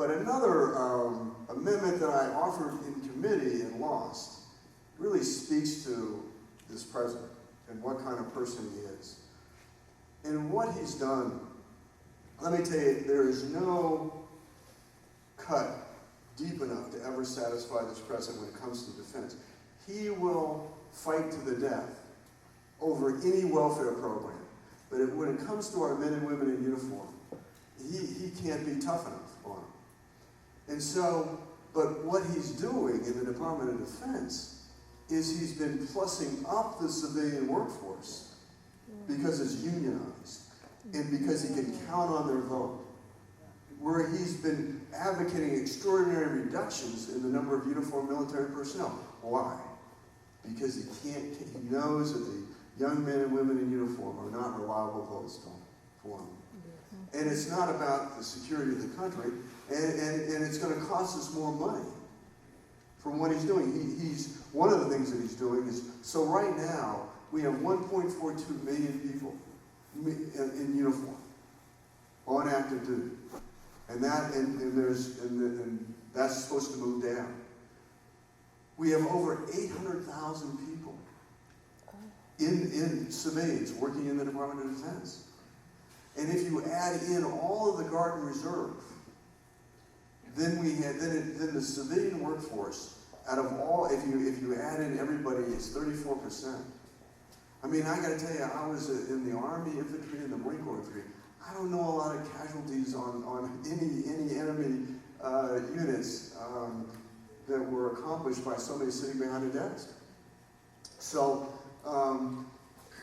But another amendment that I offered in committee and lost really speaks to this president and what kind of person he is. And what he's done, let me tell you, there is no cut deep enough to ever satisfy this president when it comes to defense. He will fight to the death over any welfare program. But when it comes to our men and women in uniform, he can't be tough enough on them. And so, but what he's doing in the Department of Defense is he's been plussing up the civilian workforce because it's unionized and because he can count on their vote. Where he's been advocating extraordinary reductions in the number of uniformed military personnel. Why? Because he knows that the young men and women in uniform are not reliable votes for him. And it's not about the security of the country, and it's going to cost us more money from what he's doing. He's one of the things that he's doing is, so right now, we have 1.42 million people in uniform on active duty. And that's supposed to move down. We have over 800,000 people in civilians working in the Department of Defense. And if you add in all of the Guard and Reserve, then the civilian workforce, out of all, if you add in everybody, is 34%. I mean, I got to tell you, I was in the Army infantry and the Marine Corps infantry. I don't know a lot of casualties on any enemy units that were accomplished by somebody sitting behind a desk. So,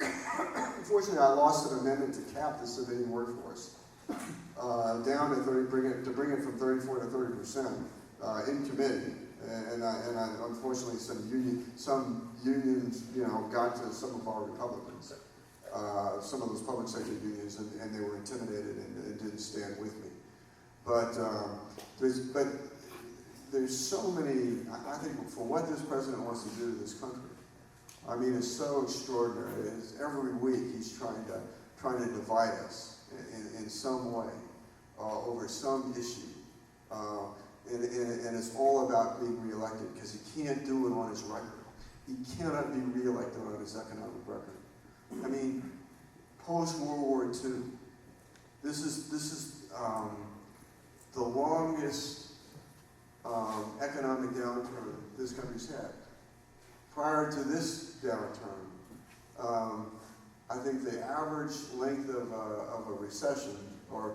unfortunately, I lost an amendment to cap the civilian workforce down to 30, bring it from 34 to 30% in committee. And I unfortunately some unions, got to some of our Republicans. Some of those public sector unions, and they were intimidated and didn't stand with me. But there's so many. I think for what this president wants to do to this country, I mean, it's so extraordinary. Every week he's trying to divide us in some way over some issue, and it's all about being reelected because he can't do it on his record. He cannot be reelected on his economic record. I mean, post-World War II, this is the longest economic downturn this country's had. Prior to this downturn, I think the average length of a recession, or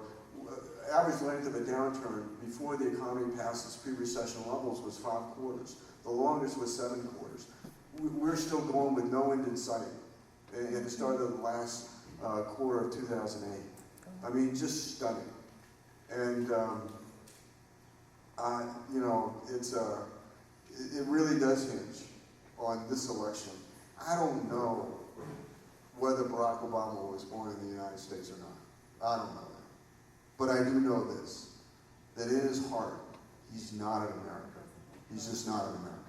average length of a downturn before the economy passed its pre-recession levels was 5 quarters. The longest was 7 quarters. We're still going with no end in sight. And it started in the last quarter of 2008. I mean, just stunning. And it really does hinge on this election. I don't know whether Barack Obama was born in the United States or not. I don't know that. But I do know this, that in his heart, he's not an American. He's just not an American.